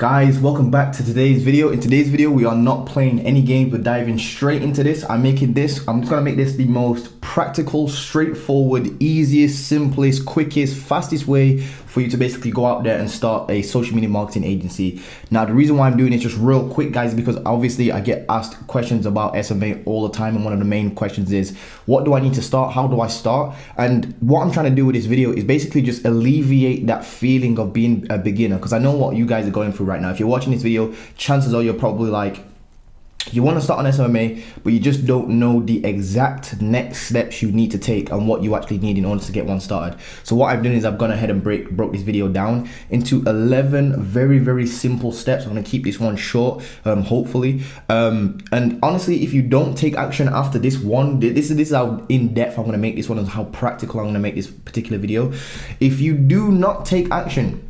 Guys, welcome back to today's video. In today's video, we are not playing any games. We're diving straight into this. I'm just gonna make this the most practical, straightforward, easiest, simplest, quickest, fastest way for you to basically go out there and start a social media marketing agency. Now, the reason why I'm doing it just real quick, guys, is because obviously I get asked questions about SMMA all the time. And one of the main questions is, what do I need to start? How do I start? And what I'm trying to do with this video is basically just alleviate that feeling of being a beginner, because I know what you guys are going through right now. If you're watching this video, chances are you're probably like, you want to start on SMMA, but you just don't know the exact next steps you need to take and what you actually need in order to get one started. So what I've done is I've gone ahead and broke this video down into 11 very simple steps. I'm going to keep this one short, hopefully. And honestly, if you don't take action after this one, this is how in depth I'm going to make this one and how practical I'm going to make this particular video. If you do not take action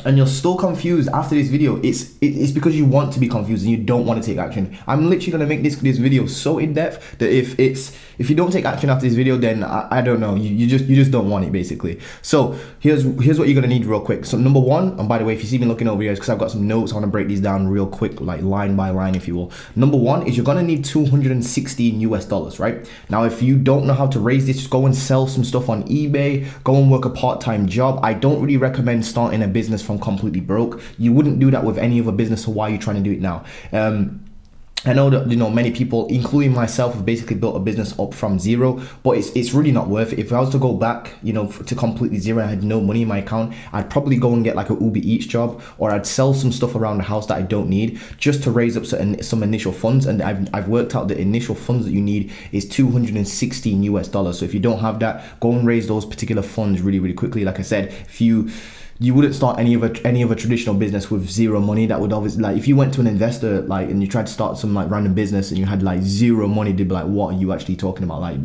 and you're still confused after this video, it's because you want to be confused and you don't want to take action. I'm literally gonna make this video so in depth that if you don't take action after this video, then I don't know, you just don't want it, basically. So here's what you're gonna need real quick. So number one, and by the way, if you see me looking over here, it's because I've got some notes. I want to break these down real quick, like line by line, if you will. Number one is you're gonna need $216 right? Now, if you don't know how to raise this, just go and sell some stuff on eBay, go and work a part-time job. I don't really recommend starting a business from completely broke. You wouldn't do that with any other business, so why are you trying to do it now? I know that many people, including myself, have basically built a business up from zero, but it's really not worth it. If I was to go back, to completely zero and I had no money in my account, I'd probably go and get like a Uber Eats job, or I'd sell some stuff around the house that I don't need just to raise up some initial funds. And I've worked out the initial funds that you need is $216. So if you don't have that, go and raise those particular funds really quickly. Like I said, if you wouldn't start any of a traditional business with zero money. That would obviously, like, if you went to an investor and you tried to start some like random business and you had like zero money, they'd be like, what are you actually talking about? Like,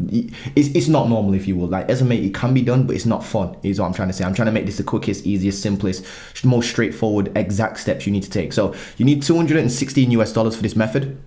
it's not normal, if you will. Like, SMA, it can be done, but it's not fun, is what I'm trying to say. I'm trying to make this the quickest, easiest, simplest, most straightforward, exact steps you need to take. So you need $216 for this method,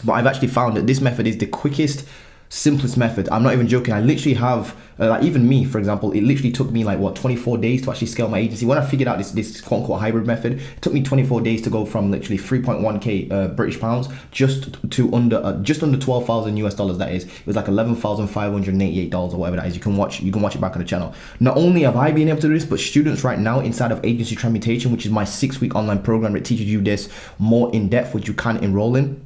but I've actually found that this method is the quickest, simplest method. I'm not even joking. I literally have like, even me, for example, it literally took me like 24 days to actually scale my agency. When I figured out this quote unquote hybrid method, it took me 24 days to go from literally 3.1k British pounds just under $12,000 that is. It was like $11,588 or whatever that is. You can watch it back on the channel. Not only have I been able to do this, but students right now inside of Agency Transmutation, which is my 6-week online program that teaches you this more in depth, which you can enroll in.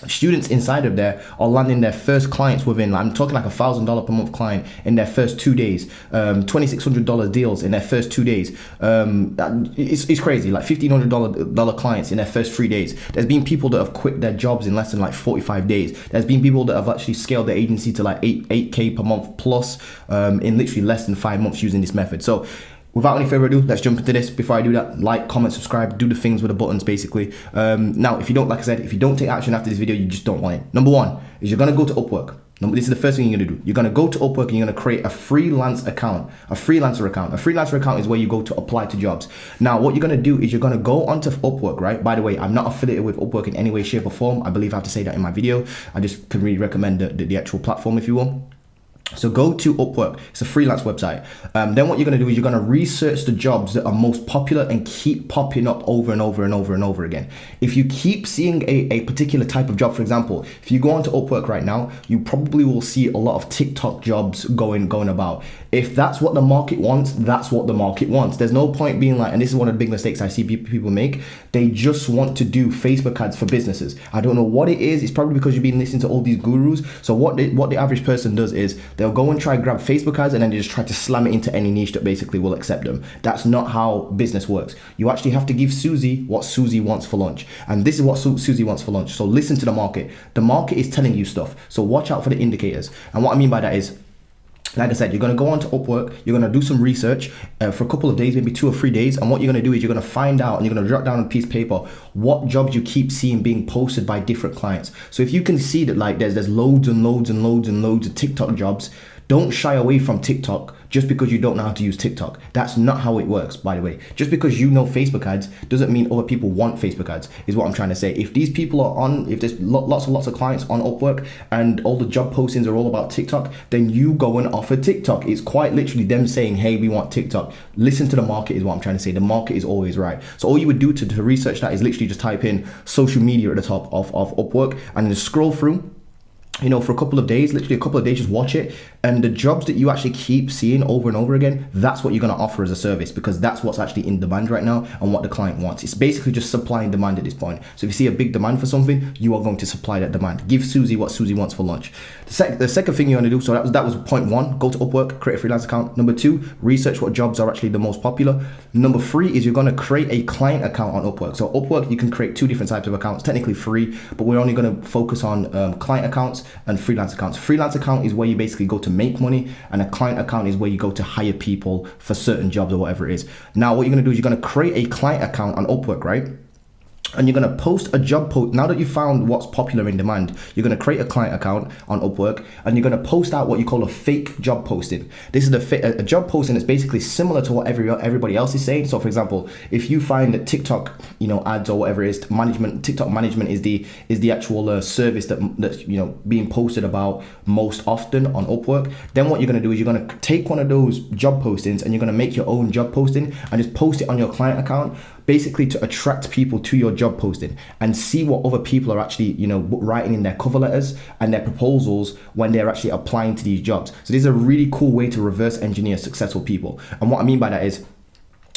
Students inside of there are landing their first clients within, I'm talking like $1,000 per month client in their first 2 days, $2,600 deals in their first 2 days. It's crazy, like $1,500 clients in their first 3 days. There's been people that have quit their jobs in less than like 45 days. There's been people that have actually scaled their agency to like 8K per month plus in literally less than 5 months using this method. So without any further ado, let's jump into this. Before I do that, like, comment, subscribe, do the things with the buttons, basically. Now, if you don't, like I said, if you don't take action after this video, you just don't want it. Number one is you're gonna go to Upwork. This is the first thing you're gonna do. You're gonna go to Upwork and you're gonna create a freelance account, a freelancer account. A freelancer account is where you go to apply to jobs. Now, what you're gonna do is you're gonna go onto Upwork, right? By the way, I'm not affiliated with Upwork in any way, shape, or form. I believe I have to say that in my video. I just can really recommend the actual platform, if you will. So go to Upwork. It's a freelance website. Then what you're going to do is you're going to research the jobs that are most popular and keep popping up over and over again. If you keep seeing a particular type of job, for example, if you go onto Upwork right now, you probably will see a lot of TikTok jobs going about. If that's what the market wants, that's what the market wants. There's no point being like, and this is one of the big mistakes I see people make, they just want to do Facebook ads for businesses. I don't know what it is. It's probably because you've been listening to all these gurus. So what the average person does is they'll go and try and grab Facebook ads and then they just try to slam it into any niche that basically will accept them. That's not how business works. You actually have to give Susie what Susie wants for lunch. And this is what Susie wants for lunch. So listen to the market. The market is telling you stuff. So watch out for the indicators. And what I mean by that is, like I said, you're going to go onto Upwork, you're going to do some research for a couple of days, maybe 2 or 3 days. And what you're going to do is you're going to find out and you're going to jot down on a piece of paper what jobs you keep seeing being posted by different clients. So if you can see that like there's loads and loads of TikTok jobs, Don't shy away from TikTok just because you don't know how to use TikTok. That's not how it works, by the way. Just because you know Facebook ads doesn't mean other people want Facebook ads, is what I'm trying to say. If these people are on, if there's lots of clients on Upwork and all the job postings are all about TikTok, then you go and offer TikTok. It's quite literally them saying, hey, we want TikTok. Listen to the market is what I'm trying to say. The market is always right. So all you would do to research that is literally just type in social media at the top of Upwork and then scroll through, you know, for a couple of days, literally a couple of days, just watch it. And the jobs that you actually keep seeing over and over again, that's what you're going to offer as a service, because that's what's actually in demand right now and what the client wants. It's basically just supply and demand at this point. So if you see a big demand for something, you are going to supply that demand. Give Susie what Susie wants for lunch. The second thing you want to do, so that was point one, go to Upwork, create a freelance account. Number two, research what jobs are actually the most popular. Number three is you're going to create a client account on Upwork. So Upwork, you can create two different types of accounts, technically free, but we're only going to focus on client accounts and freelance accounts. Freelance account is where you basically go to make money, and a client account is where you go to hire people for certain jobs or whatever it is. Now, what you're going to do is you're going to create a client account on Upwork, right? And you're going to post a job post. Now that you found what's popular in demand, you're going to create a client account on Upwork and you're going to post out what you call a fake job posting. This is a job posting that's basically similar to what everybody else is saying. So for example, if you find that TikTok, you know, ads or whatever it is, TikTok management is the actual service that's, you know, being posted about most often on Upwork, then what you're going to do is you're going to take one of those job postings and you're going to make your own job posting and just post it on your client account, basically to attract people to your job posting and see what other people are actually, you know, writing in their cover letters and their proposals when they're actually applying to these jobs. So this is a really cool way to reverse engineer successful people. And what I mean by that is,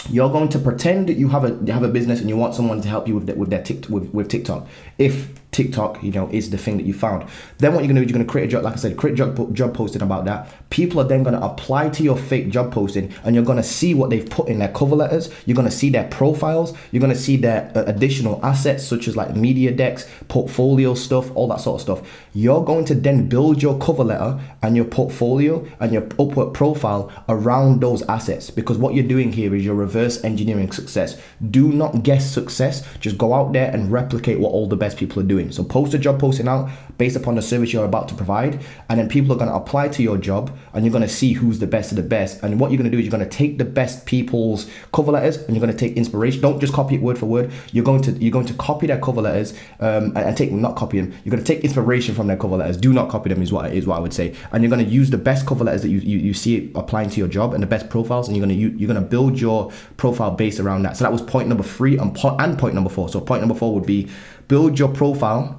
you're going to pretend that you have a business and you want someone to help you with TikTok. If TikTok, you know, is the thing that you found, then what you're gonna do is you're gonna create a job, like I said, create a job posting about that. People are then gonna apply to your fake job posting, and you're gonna see what they've put in their cover letters. You're gonna see their profiles. You're gonna see their additional assets, such as like media decks, portfolio stuff, all that sort of stuff. You're going to then build your cover letter and your portfolio and your Upwork profile around those assets, because what you're doing here is you're reverse engineering success. Do not guess success. Just go out there and replicate what all the best people are doing. So post a job posting out based upon the service you're about to provide, and then people are going to apply to your job, and you're going to see who's the best of the best. And what you're going to do is you're going to take the best people's cover letters and you're going to take inspiration. Don't just copy it word for word. You're going to copy their cover letters and take, not copy them. You're going to take inspiration from their cover letters. Do not copy them is what I would say. And you're going to use the best cover letters that you see applying to your job and the best profiles, and you're going to build your profile based around that. So that was point number 3 and point number 4. So point number 4 would be build your profile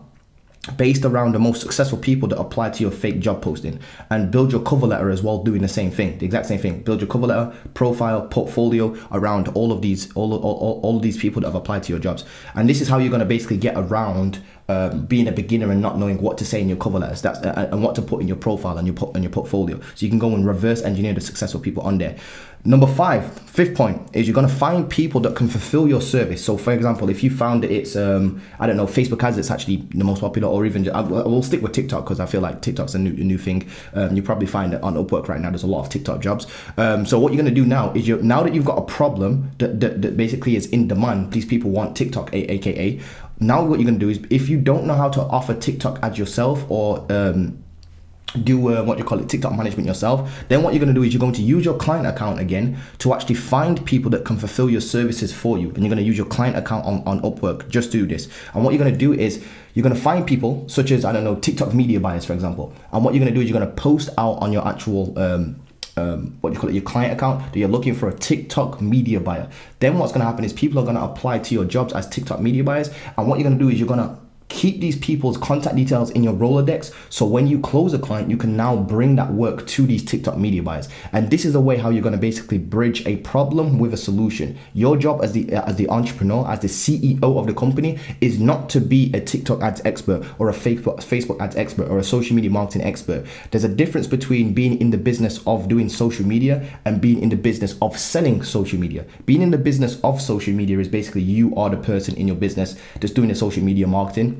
based around the most successful people that apply to your fake job posting, and build your cover letter as well, doing the same thing, the exact same thing. Build your cover letter, profile, portfolio around all of these people that have applied to your jobs. And this is how you're going to basically get around being a beginner and not knowing what to say in your cover letters, and what to put in your profile and your portfolio. So you can go and reverse engineer the successful people on there. Number 5, fifth point, is you're going to find people that can fulfill your service. So for example, if you found that it's, I don't know, Facebook ads, it's actually the most popular, or even, I will stick with TikTok because I feel like TikTok's a new thing. You probably find that on Upwork right now, there's a lot of TikTok jobs. So what you're going to do now is, now that you've got a problem that basically is in demand, these people want TikTok, aka, now what you're going to do is, if you don't know how to offer TikTok ads yourself, or do what you call it, TikTok management yourself, then what you're going to do is you're going to use your client account again to actually find people that can fulfill your services for you. And you're going to use your client account on Upwork just to do this. And what you're going to do is you're going to find people such as, I don't know, TikTok media buyers, for example. And what you're going to do is you're going to post out on your actual what you call it, your client account, that you're looking for a TikTok media buyer. Then what's going to happen is people are going to apply to your jobs as TikTok media buyers. And what you're going to do is you're going to keep these people's contact details in your Rolodex, so when you close a client, you can now bring that work to these TikTok media buyers. And this is the way how you're going to basically bridge a problem with a solution. Your job as the entrepreneur, as the CEO of the company, is not to be a TikTok ads expert or a Facebook ads expert or a social media marketing expert. There's a difference between being in the business of doing social media and being in the business of selling social media. Being in the business of social media is basically you are the person in your business that's doing the social media marketing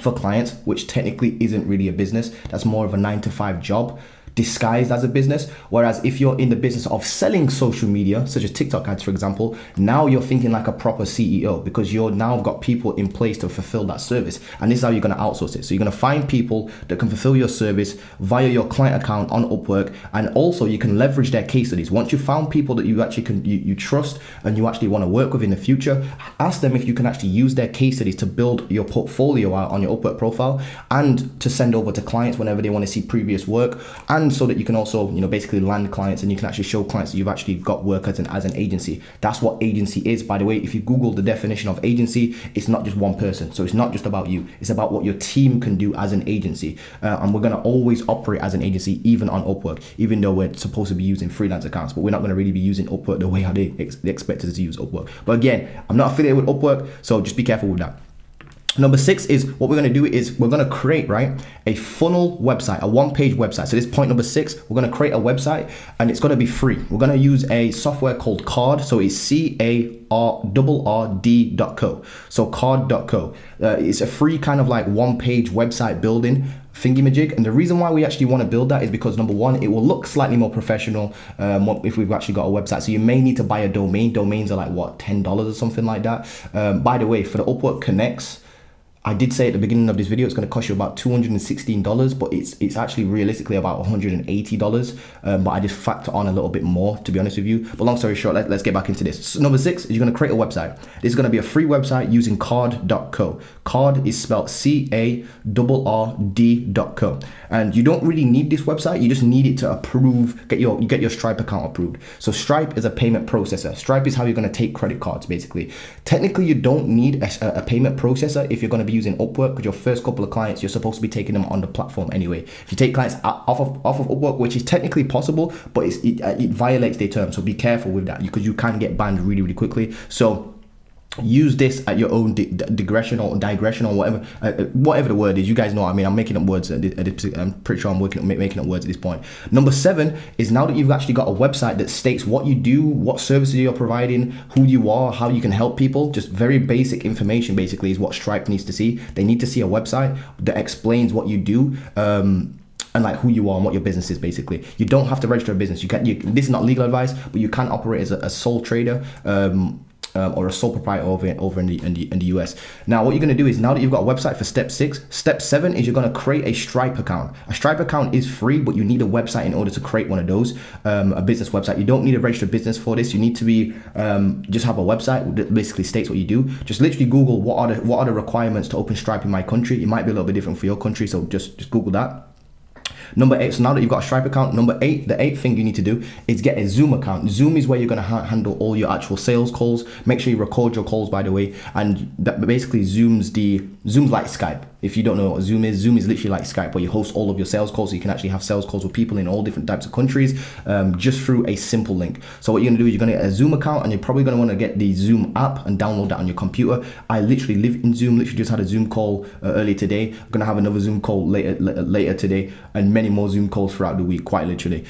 for clients, which technically isn't really a business. That's more of a 9-to-5 job. disguised as a business. Whereas if you're in the business of selling social media, such as TikTok ads, for example, now you're thinking like a proper CEO, because you're now got people in place to fulfill that service. And this is how you're going to outsource it. So you're going to find people that can fulfill your service via your client account on Upwork. And also you can leverage their case studies. Once you found people that you actually you trust and you actually want to work with in the future, ask them if you can actually use their case studies to build your portfolio out on your Upwork profile and to send over to clients whenever they want to see previous work, and so that you can also, basically land clients and you can actually show clients that you've actually got work as an agency. That's what agency is, by the way. If you Google the definition of agency, it's not just one person. So it's not just about you. It's about what your team can do as an agency. And we're going to always operate as an agency, even on Upwork, even though we're supposed to be using freelance accounts, but we're not going to really be using Upwork the way how they expect us to use Upwork. But again, I'm not affiliated with Upwork, so just be careful with that. Number 6 is what we're going to do is we're going to create, a funnel website, a one-page website. So this is point number 6. We're going to create a website and it's going to be free. We're going to use a software called Card. So it's CARRD.co. So card.co. It's a free kind of like one-page website building thingy-majig. And the reason why we actually want to build that is because, number one, it will look slightly more professional if we've actually got a website. So you may need to buy a domain. Domains are like, what, $10 or something like that. By the way, for the Upwork Connects, I did say at the beginning of this video, it's going to cost you about $216, but it's actually realistically about $180. But I just factor on a little bit more, to be honest with you. But long story short, let's get back into this. So number 6 is you're going to create a website. This is going to be a free website using card.co. Card is spelled CARRD.co. And you don't really need this website. You just need it to approve, get your Stripe account approved. So Stripe is a payment processor. Stripe is how you're going to take credit cards, basically. Technically, you don't need a payment processor if you're going to be using Upwork, because your first couple of clients, you're supposed to be taking them on the platform anyway. If you take clients off of Upwork, which is technically possible, but it violates their terms. So be careful with that, because you can get banned really, really quickly. So use this at your own digression or whatever the word is. You guys know what I mean. I'm making up words. I'm pretty sure I'm making up words at this point. Number 7 is now that you've actually got a website that states what you do, what services you're providing, who you are, how you can help people. Just very basic information, basically, is what Stripe needs to see. They need to see a website that explains what you do. And like who you are and what your business is, basically. You don't have to register a business. This is not legal advice, but you can operate as a sole trader. Or a sole proprietor over in the US. Now, what you're going to do is, now that you've got a website for step 6, step 7 is you're going to create a Stripe account. A Stripe account is free, but you need a website in order to create one of those, a business website. You don't need a registered business for this. You need to be just have a website that basically states what you do. Just literally Google what are the requirements to open Stripe in my country. It might be a little bit different for your country, so just Google that. Number 8, so now that you've got a Stripe account, number 8, the 8th thing you need to do is get a Zoom account. Zoom is where you're going to handle all your actual sales calls. Make sure you record your calls, by the way. And that basically Zoom's like Skype. If you don't know what Zoom is literally like Skype, where you host all of your sales calls. So you can actually have sales calls with people in all different types of countries, just through a simple link. So what you're going to do is you're going to get a Zoom account, and you're probably going to want to get the Zoom app and download that on your computer. I literally live in Zoom. Literally just had a Zoom call earlier today. I'm going to have another Zoom call later today, and many more Zoom calls throughout the week, quite literally.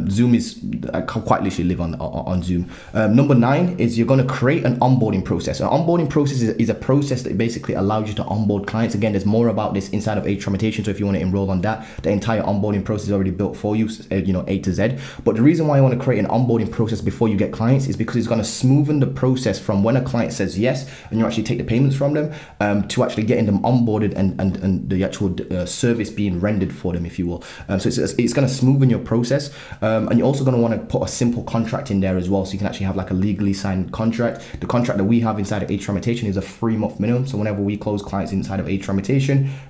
Zoom is, I quite literally live on Zoom. Number 9 is you're going to create an onboarding process. An onboarding process is a process that basically allows you to onboard clients. Again, there's more about this inside of Traumatation, so if you want to enroll on that, the entire onboarding process is already built for you, A to Z. But the reason why I want to create an onboarding process before you get clients is because it's going to smoothen the process from when a client says yes and you actually take the payments from them, to actually getting them onboarded and the actual service being rendered for them, if you will. So it's going to smoothen your process, and you're also going to want to put a simple contract in there as well, so you can actually have like a legally signed contract. The contract that we have inside of Traumatation is a 3-month minimum. So whenever we close clients inside of Traumatation,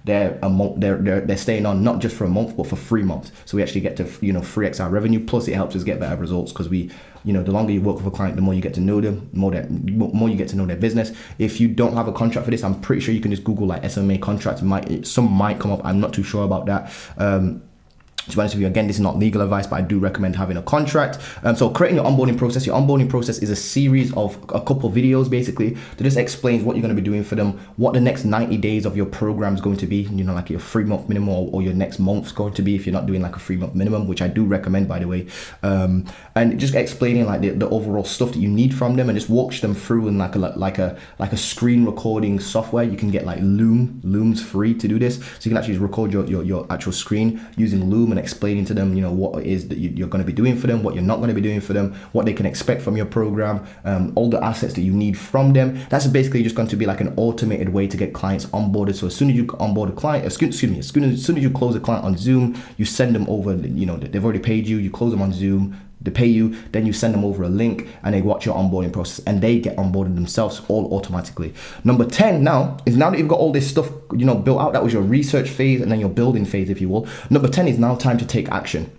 they're staying on not just for a month, but for 3 months. So we actually get to 3x our revenue. Plus, it helps us get better results, because we, the longer you work with a client, the more you get to know them, the more you get to know their business. If you don't have a contract for this, I'm pretty sure you can just Google like SMMA contracts. Some might come up. I'm not too sure about that. To be honest with you, again, this is not legal advice, but I do recommend having a contract. So creating your onboarding process. Your onboarding process is a series of a couple videos, basically, that just explains what you're going to be doing for them, what the next 90 days of your program is going to be, like your 3-month minimum, or your next month's going to be, if you're not doing like a 3-month minimum, which I do recommend, by the way. And just explaining like the overall stuff that you need from them, and just walk them through in like a screen recording software. You can get like Loom. Loom's free to do this. So you can actually record your actual screen using Loom, and explaining to them, what it is that you're going to be doing for them, what you're not going to be doing for them, what they can expect from your program, all the assets that you need from them. That's basically just going to be like an automated way to get clients onboarded. So as soon as you onboard a client, as soon as you close a client on Zoom, you send them over, they've already paid you, you close them on Zoom, they pay you, then you send them over a link and they watch your onboarding process and they get onboarded themselves all automatically. Number 10 now that you've got all this stuff, built out, that was your research phase and then your building phase, if you will. Number 10 is now time to take action.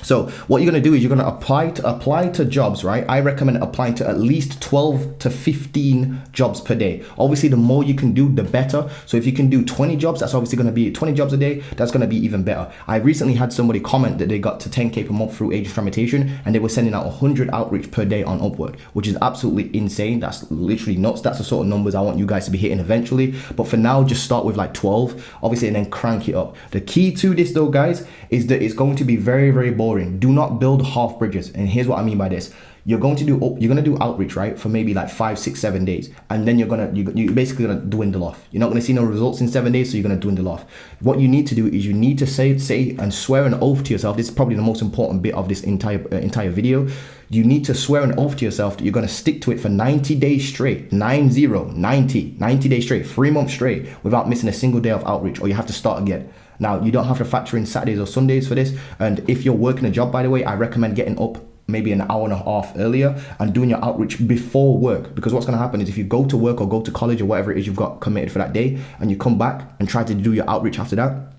So what you're going to do is you're going to apply to jobs, right? I recommend applying to at least 12 to 15 jobs per day. Obviously, the more you can do, the better. So if you can do 20 jobs, that's obviously going to be 20 jobs a day. That's going to be even better. I recently had somebody comment that they got to 10K per month through Age Fermentation and they were sending out 100 outreach per day on Upwork, which is absolutely insane. That's literally nuts. That's the sort of numbers I want you guys to be hitting eventually. But for now, just start with like 12, obviously, and then crank it up. The key to this though, guys, is that it's going to be very, very boring. Do not build half bridges. And here's what I mean by this. You're going to do outreach, right, for maybe like 5, 6, 7 days, and then you're basically gonna dwindle off. You're not gonna see no results in 7 days, so you're gonna dwindle off. What you need to do is you need to say and swear an oath to yourself. This is probably the most important bit of this entire video. You need to swear an oath to yourself that you're gonna stick to it for 90 days straight, 90 days straight, 3 months straight, without missing a single day of outreach, or you have to start again. Now, you don't have to factor in Saturdays or Sundays for this. And if you're working a job, by the way, I recommend getting up maybe an hour and a half earlier and doing your outreach before work. Because what's going to happen is if you go to work or go to college or whatever it is you've got committed for that day, and you come back and try to do your outreach after that,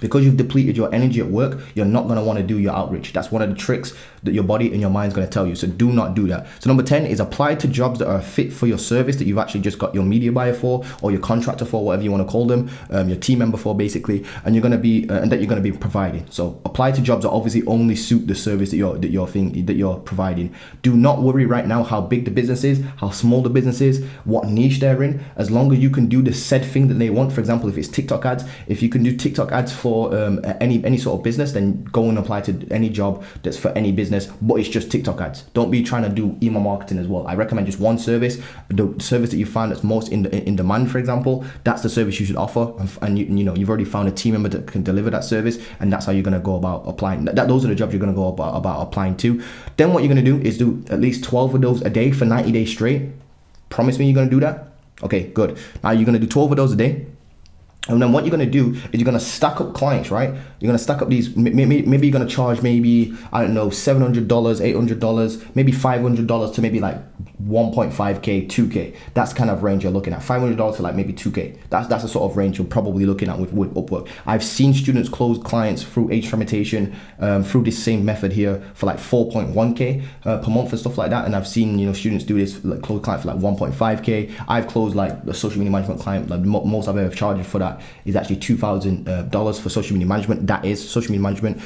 because you've depleted your energy at work, you're not going to want to do your outreach. That's one of the tricks that your body and your mind is going to tell you. So do not do that. So number 10 is apply to jobs that are fit for your service that you've actually just got your media buyer for, or your contractor for, whatever you want to call them, your team member for, basically, and you're going to be and that you're going to be providing. So apply to jobs that obviously only suit the service that you're providing. Do not worry right now how big the business is, how small the business is, what niche they're in. As long as you can do the said thing that they want. For example, if it's TikTok ads, if you can do TikTok ads for any sort of business, then go and apply to any job that's for any business, but it's just TikTok ads. Don't be trying to do email marketing as well. I recommend just one service, the service that you find that's most in demand, for example, that's the service you should offer, and you've already found a team member that can deliver that service, and that's how you're going to go about applying. Those are the jobs you're going to go about applying to. Then what you're going to do is do at least 12 of those a day for 90 days straight. Promise me you're going to do that? Okay, good. Now you're going to do 12 of those a day. And then what you're going to do is you're going to stack up clients, right? You're going to stack up these, maybe you're going to charge maybe, I don't know, $700, $800, maybe $500 to maybe like 1.5K, 2K. That's kind of range you're looking at. $500 to like maybe 2K. That's the sort of range you're probably looking at with Upwork. I've seen students close clients through Age Fermentation, through this same method here for like 4.1K per month and stuff like that. And I've seen, students do this, like close client for like 1.5K. I've closed like a social media management client, like most I've ever charged for that is actually $2,000 for social media management. That is social media management.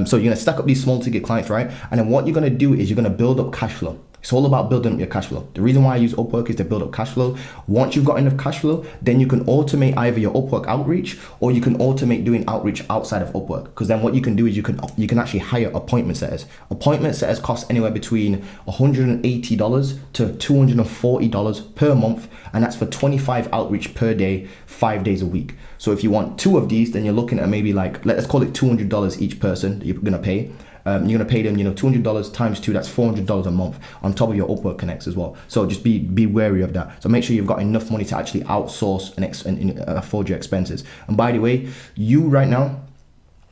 So you're gonna stack up these small ticket clients, right? And then what you're gonna do is you're gonna build up cash flow. It's all about building up your cash flow. The reason why I use Upwork is to build up cash flow. Once you've got enough cash flow, then you can automate either your Upwork outreach, or you can automate doing outreach outside of Upwork. Because then what you can do is you can actually hire appointment setters. Appointment setters cost anywhere between $180 to $240 per month, and that's for 25 outreach per day, 5 days a week. So if you want 2 of these, then you're looking at maybe like, let's call it $200 each person that you're gonna pay. You're gonna pay them, $200 times 2, that's $400 a month on top of your Upwork connects as well. So just be wary of that. So make sure you've got enough money to actually outsource and afford your expenses. And by the way, you right now,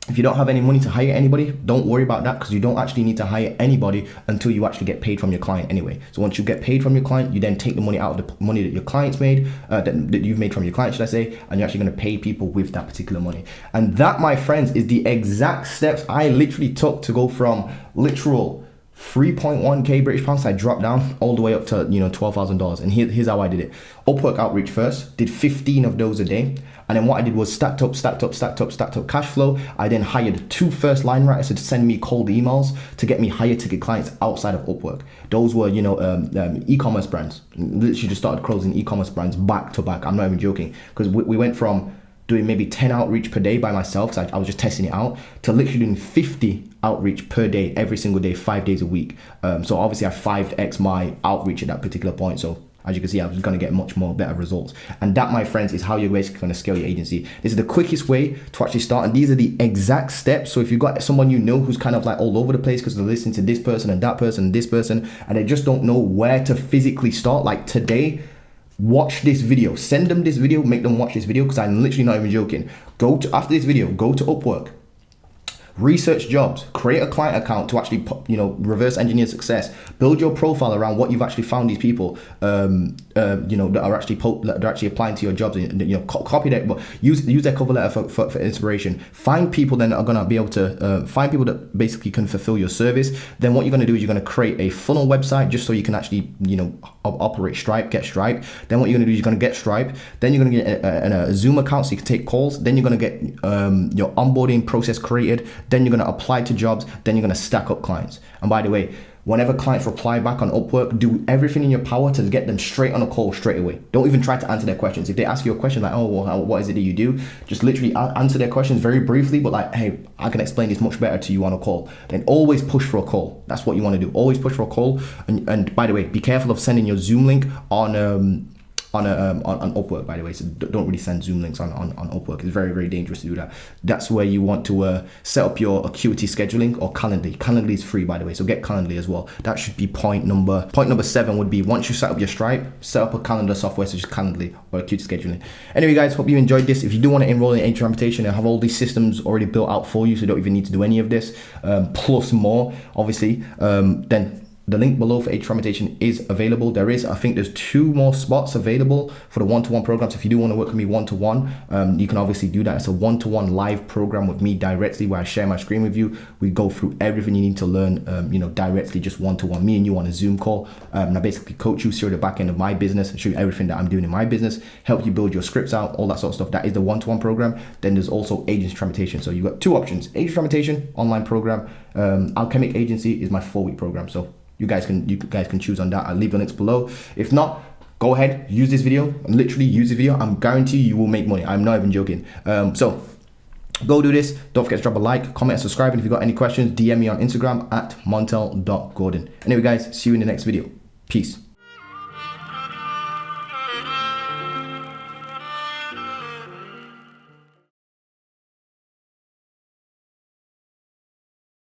if you don't have any money to hire anybody, don't worry about that, because you don't actually need to hire anybody until you actually get paid from your client anyway. So once you get paid from your client, you then take the money out of the money that your clients made, that you've made from your client, should I say, and you're actually going to pay people with that particular money. And that, my friends, is the exact steps I literally took to go from literal 3.1K British pounds, I dropped down all the way up to $12,000. And here's how I did it. Upwork outreach first, did 15 of those a day. And then what I did was stacked up cash flow. I then hired 2 first line writers to send me cold emails to get me higher ticket clients outside of Upwork. Those were, e-commerce brands. Literally just started closing e-commerce brands back to back. I'm not even joking, because we went from doing maybe 10 outreach per day by myself, so I was just testing it out, to literally doing 50 outreach per day, every single day, 5 days a week. So obviously I 5x my outreach at that particular point. So as you can see, I was going to get much more better results. And that, my friends, is how you're basically going to scale your agency. This is the quickest way to actually start, and these are the exact steps. So if you've got someone you know who's kind of like all over the place because they're listening to this person and that person and this person, and they just don't know where to physically start, like today, watch this video, send them this video, make them watch this video, because I'm literally not even joking. After this video, go to Upwork, research jobs, create a client account to actually, reverse engineer success, build your profile around what you've actually found these people, that are actually applying to your jobs, and copy that, but use their cover letter for inspiration. Find people then that are gonna be able to find people that basically can fulfill your service. Then what you're gonna do is you're gonna create a funnel website just so you can actually, operate Stripe, get Stripe. Then what you're gonna do is you're gonna get Stripe. Then you're gonna get a Zoom account so you can take calls. Then you're gonna get your onboarding process created. Then you're gonna apply to jobs. Then you're gonna stack up clients. And by the way, whenever clients reply back on Upwork, do everything in your power to get them straight on a call straight away. Don't even try to answer their questions. If they ask you a question like, oh, well, what is it that you do? Just literally answer their questions very briefly, but like, hey, I can explain this much better to you on a call. Then always push for a call. That's what you want to do. Always push for a call. And by the way, be careful of sending your Zoom link on Upwork, by the way. So don't really send Zoom links on Upwork. It's very, very dangerous to do that. That's where you want to set up your Acuity scheduling or Calendly. Calendly is free, by the way, so get Calendly as well. That should be point number 7 would be, once you set up your Stripe, set up a calendar software such as Calendly or Acuity scheduling. Anyway, guys, hope you enjoyed this. If you do want to enroll in Agent Reputation, I have all these systems already built out for you, so you don't even need to do any of this, plus more, obviously. Then the link below for Agent Reputation is available. I think there's 2 more spots available for the one-to-one programs. If you do want to work with me one-to-one, you can obviously do that. It's a one-to-one live program with me directly, where I share my screen with you. We go through everything you need to learn, directly, just one-to-one, me and you on a Zoom call. And I basically coach you through the back end of my business and show you everything that I'm doing in my business, help you build your scripts out, all that sort of stuff. That is the one-to-one program. Then there's also Agent Reputation. So you've got 2 options: Agent Reputation, online program. Alchemic Agency is my 4-week program. So you guys can choose on that. I'll leave the links below. If not, go ahead, use this video, and literally use this video. I'm guarantee you will make money. I'm not even joking. So go do this. Don't forget to drop a like, comment, and subscribe. And if you've got any questions, DM me on Instagram at montel.gordon. Anyway, guys, see you in the next video. Peace.